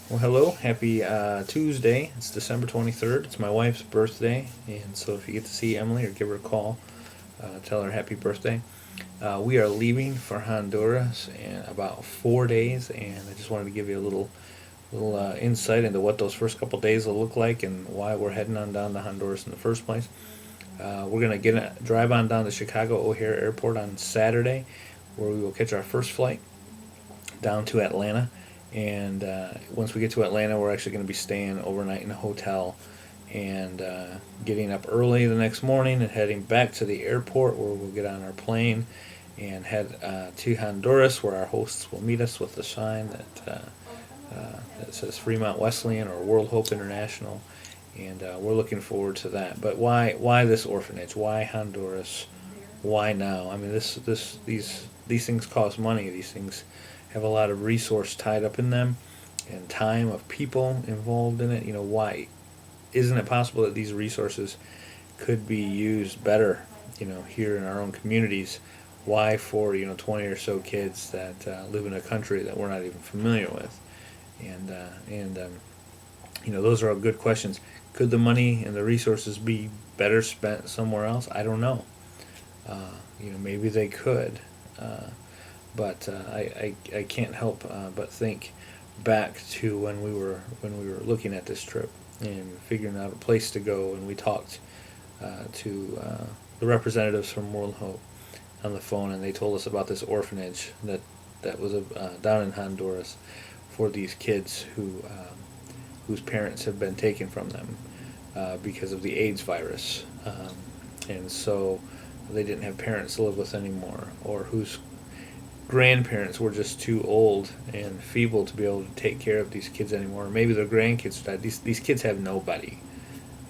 Well, hello. Happy Tuesday. It's December 23rd. It's my wife's birthday. And so if you get to see Emily or give her a call, tell her happy birthday. We are leaving for Honduras in about 4 days. And I just wanted to give you a little insight into what those first couple days will look like and why we're heading on down to Honduras in the first place. We're going to drive on down to Chicago O'Hare Airport on Saturday, where we will catch our first flight down to Atlanta. And once we get to Atlanta, we're actually going to be staying overnight in a hotel and getting up early the next morning and heading back to the airport where we'll get on our plane and head to Honduras, where our hosts will meet us with the sign that says Fremont Wesleyan or World Hope International. And we're looking forward to that. But why this orphanage? Why Honduras? Why now? I mean, these things cost money. These things have a lot of resource tied up in them and time of people involved in it. Why isn't it possible that these resources could be used better, here in our own communities? Why for, 20 or so kids that live in a country that we're not even familiar with? And those are all good questions. Could the money and the resources be better spent somewhere else? I don't know. Maybe they could. But I can't help but think back to when we were looking at this trip and figuring out a place to go, and we talked to the representatives from World Hope on the phone, and they told us about this orphanage that was down in Honduras for these kids whose parents have been taken from them because of the AIDS virus, and so they didn't have parents to live with anymore, or whose grandparents were just too old and feeble to be able to take care of these kids anymore. Maybe their grandkids died. These kids have nobody,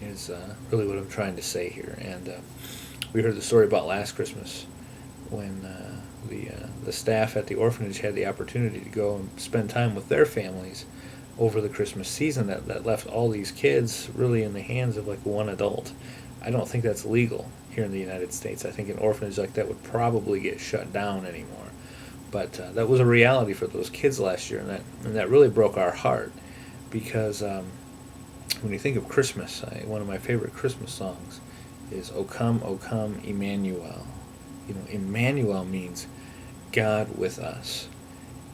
is really what I'm trying to say here. And we heard the story about last Christmas when the staff at the orphanage had the opportunity to go and spend time with their families over the Christmas season that left all these kids really in the hands of like one adult. I don't think that's legal here in the United States. I think an orphanage like that would probably get shut down anymore. But that was a reality for those kids last year, and that really broke our heart because when you think of Christmas, one of my favorite Christmas songs is "O Come, Emmanuel." Emmanuel means God with us,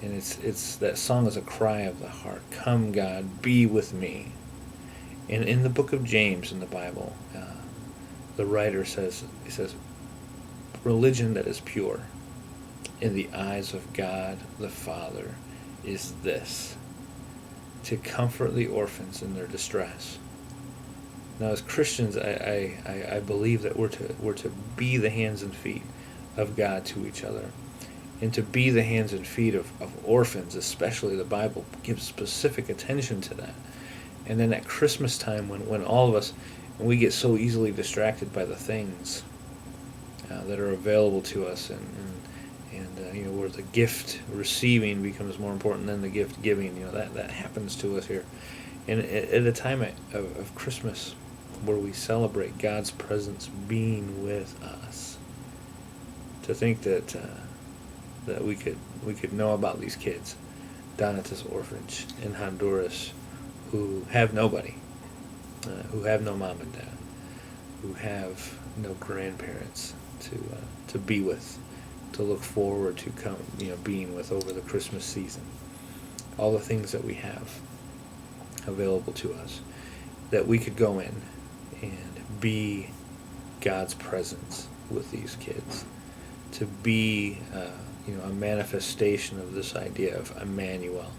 and it's that song is a cry of the heart. Come, God, be with me. And in the book of James in the Bible, the writer says, religion that is pure in the eyes of God the Father is this: to comfort the orphans in their distress. Now, as Christians, I believe that we're to be the hands and feet of God to each other, and to be the hands and feet of orphans. Especially, the Bible gives specific attention to that. And then at Christmas time, when all of us, and we get so easily distracted by the things that are available to us, and where the gift receiving becomes more important than the gift giving. That happens to us here. And at a time of Christmas where we celebrate God's presence being with us, to think that we could know about these kids down at this orphanage in Honduras who have nobody, who have no mom and dad, who have no grandparents to be with, to look forward to being with over the Christmas season. All the things that we have available to us, that we could go in and be God's presence with these kids, to be a manifestation of this idea of Emmanuel,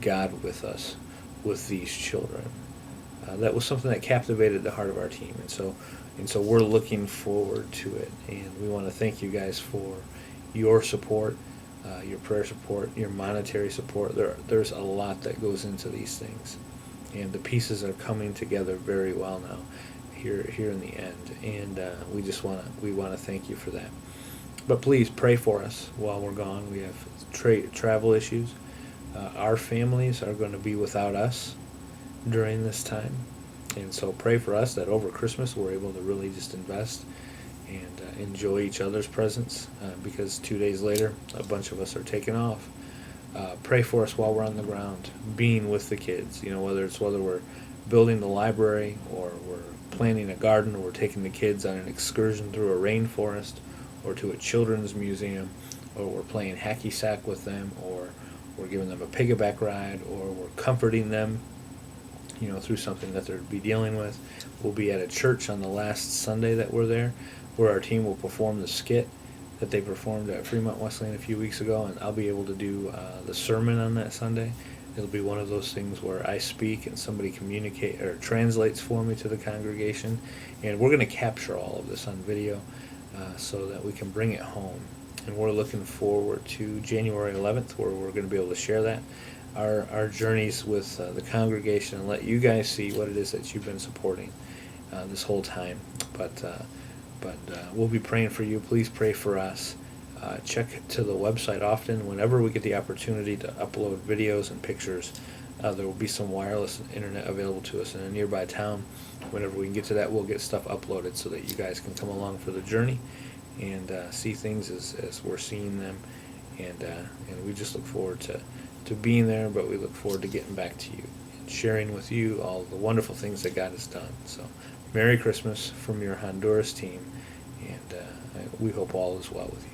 God with us, with these children. That was something that captivated the heart of our team, and so we're looking forward to it. And we want to thank you guys for your support, your prayer support, your monetary support. There's a lot that goes into these things, and the pieces are coming together very well now, here in the end. And we want to thank you for that. But please pray for us while we're gone. We have travel issues. Our families are going to be without us during this time, and so pray for us that over Christmas we're able to really just invest and enjoy each other's presence, because 2 days later a bunch of us are taking off pray for us while we're on the ground, being with the kids. Whether we're building the library, or we're planting a garden, or we're taking the kids on an excursion through a rainforest, or to a children's museum, or we're playing hacky sack with them, or we're giving them a piggyback ride, or we're comforting them, through something that they'll be dealing with. We'll be at a church on the last Sunday that we're there, where our team will perform the skit that they performed at Fremont Wesleyan a few weeks ago, and I'll be able to do the sermon on that Sunday. It'll be one of those things where I speak and somebody communicate or translates for me to the congregation, and we're going to capture all of this on video so that we can bring it home. And we're looking forward to January 11th, where we're going to be able to share that, our journeys with the congregation, and let you guys see what it is that you've been supporting this whole time. But we'll be praying for you. Please pray for us. Check to the website often. Whenever we get the opportunity to upload videos and pictures, there will be some wireless internet available to us in a nearby town. Whenever we can get to that, we'll get stuff uploaded so that you guys can come along for the journey and see things as we're seeing them. And we just look forward to being there, but we look forward to getting back to you and sharing with you all the wonderful things that God has done. So, Merry Christmas from your Honduras team, and we hope all is well with you.